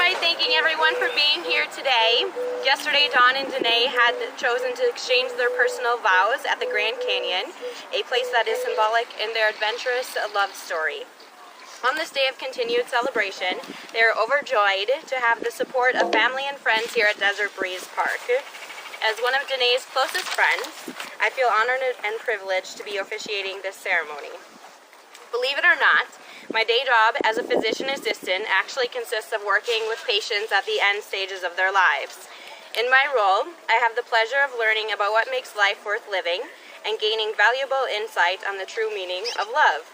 by thanking everyone for being here today. Yesterday, Dawn and Danae had chosen to exchange their personal vows at the Grand Canyon, a place that is symbolic in their adventurous love story. On this day of continued celebration, they are overjoyed to have the support of family and friends here at Desert Breeze Park. As one of Danae's closest friends, I feel honored and privileged to be officiating this ceremony. Believe it or not, my day job as a physician assistant actually consists of working with patients at the end stages of their lives. In my role, I have the pleasure of learning about what makes life worth living and gaining valuable insight on the true meaning of love.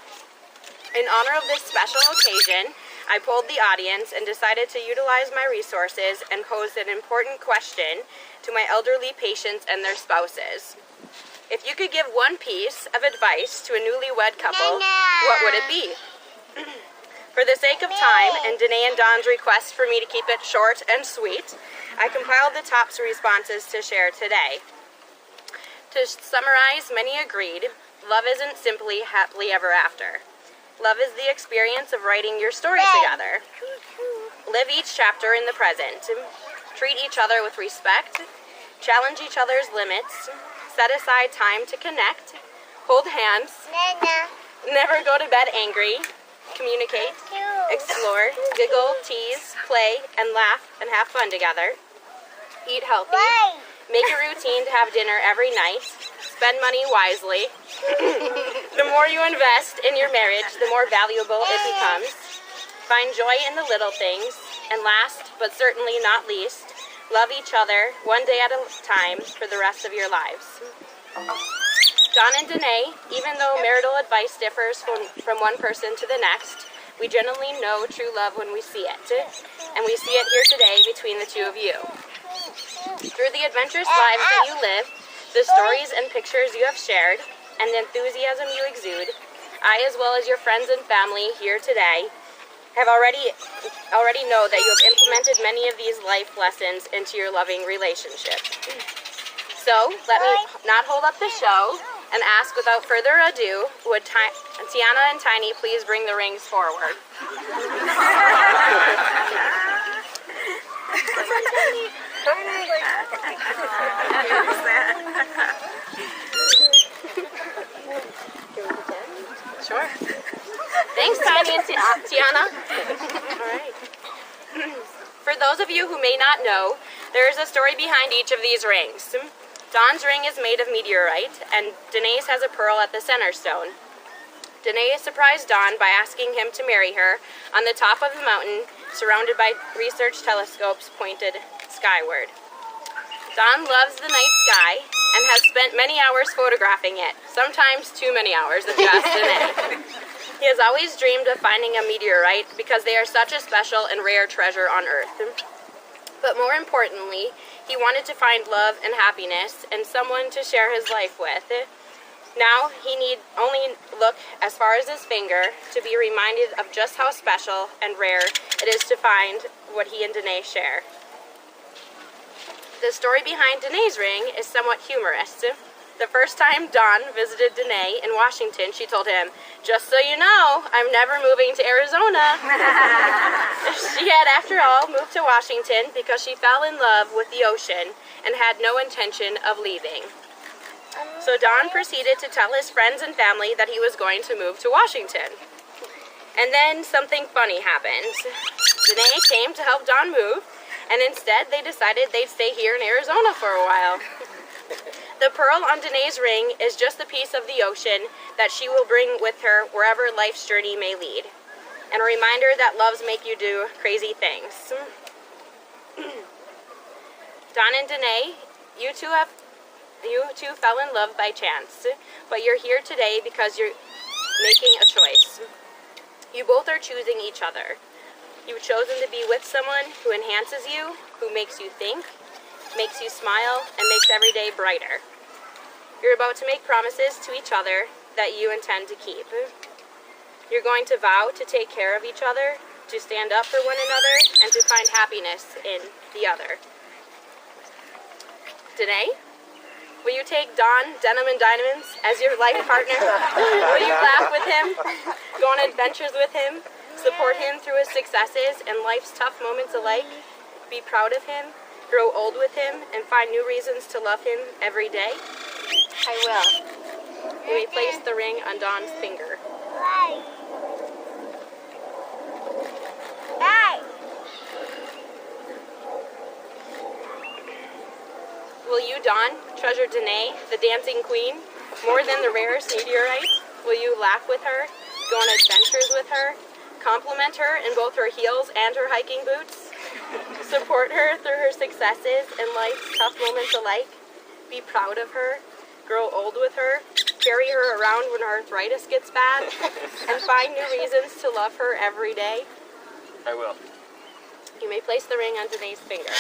In honor of this special occasion, I polled the audience and decided to utilize my resources and pose an important question to my elderly patients and their spouses. If you could give one piece of advice to a newlywed couple, what would it be? For the sake of time and Danae and Dawn's request for me to keep it short and sweet, I compiled the top responses to share today. To summarize, many agreed, love isn't simply happily ever after. Love is the experience of writing your story together. Live each chapter in the present. Treat each other with respect. Challenge each other's limits. Set aside time to connect. Hold hands. Never go to bed angry. Communicate. Explore. Giggle, tease, play, and laugh and have fun together. Eat healthy. Make a routine to have dinner every night. Spend money wisely. The more you invest in your marriage, the more valuable it becomes. Find joy in the little things. And last, but certainly not least, love each other one day at a time for the rest of your lives. Dawn and Danae, even though marital advice differs from one person to the next, we generally know true love when we see it. And we see it here today between the two of you. Through the adventurous lives that you live, the stories and pictures you have shared, and the enthusiasm you exude, I, as well as your friends and family here today, have already know that you have implemented many of these life lessons into your loving relationship. So, let me not hold up the show and ask without further ado, would Tiana and Tiny please bring the rings forward? Sure. Thanks, Tiny and Tiana. All right. For those of you who may not know, there is a story behind each of these rings. Dawn's ring is made of meteorite, and Danae's has a pearl at the center stone. Danae surprised Dawn by asking him to marry her on the top of the mountain, surrounded by research telescopes pointed skyward. Dawn loves the night sky and has spent many hours photographing it, sometimes too many hours, if you ask Danae. He has always dreamed of finding a meteorite because they are such a special and rare treasure on Earth. But more importantly, he wanted to find love and happiness and someone to share his life with. Now he need only look as far as his finger to be reminded of just how special and rare it is to find what he and Danae share. The story behind Danae's ring is somewhat humorous. The first time Dawn visited Danae in Washington, she told him, "Just so you know, I'm never moving to Arizona." She had, after all, moved to Washington because she fell in love with the ocean and had no intention of leaving. So Dawn proceeded to tell his friends and family that he was going to move to Washington. And then something funny happened. Danae came to help Dawn move, and instead they decided they'd stay here in Arizona for a while. The pearl on Danae's ring is just a piece of the ocean that she will bring with her wherever life's journey may lead, and a reminder that loves make you do crazy things. Dawn and Danae, you two fell in love by chance, but you're here today because you're making a choice. You both are choosing each other. You've chosen to be with someone who enhances you, who makes you think, makes you smile, and makes every day brighter. You're about to make promises to each other that you intend to keep. You're going to vow to take care of each other, to stand up for one another, and to find happiness in the other. Danae, will you take Don Denim and Diamonds as your life partner? Will you laugh with him, go on adventures with him, Support him through his successes and life's tough moments alike. Be proud of him, grow old with him, and find new reasons to love him every day. I will. You may place the ring on Dawn's finger. Will you, Dawn, treasure Danae, the dancing queen, more than the rarest meteorite? Will you laugh with her, go on adventures with her, compliment her in both her heels and her hiking boots, support her through her successes and life's tough moments alike, be proud of her, grow old with her, carry her around when arthritis gets bad, and find new reasons to love her every day? I will. You may place the ring on Danae's finger.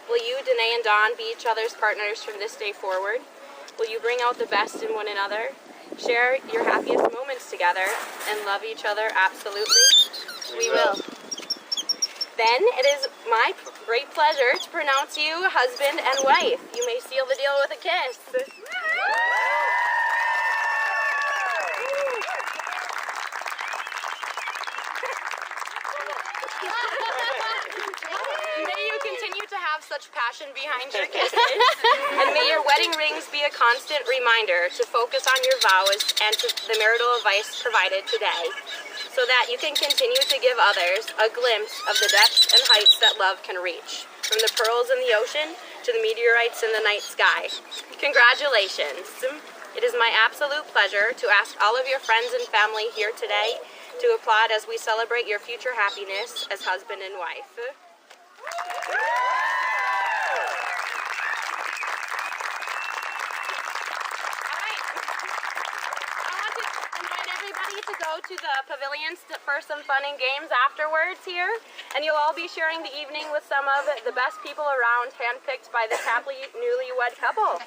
Will you, Danae and Dawn, be each other's partners from this day forward? Will you bring out the best in one another, share your happiest moments together, and love each other absolutely? We will. Then it is my great pleasure to pronounce you husband and wife. You may seal the deal with a kiss. May you continue to have such passion behind your kisses, and may your wedding rings be a constant reminder to focus on your vows and to the marital advice provided today, so that you can continue to give others a glimpse of the depths and heights that love can reach, from the pearls in the ocean to the meteorites in the night sky. Congratulations! It is my absolute pleasure to ask all of your friends and family here today to applaud as we celebrate your future happiness as husband and wife. To go to the pavilions for some fun and games afterwards here, and you'll all be sharing the evening with some of the best people around, handpicked by this happily newlywed couple.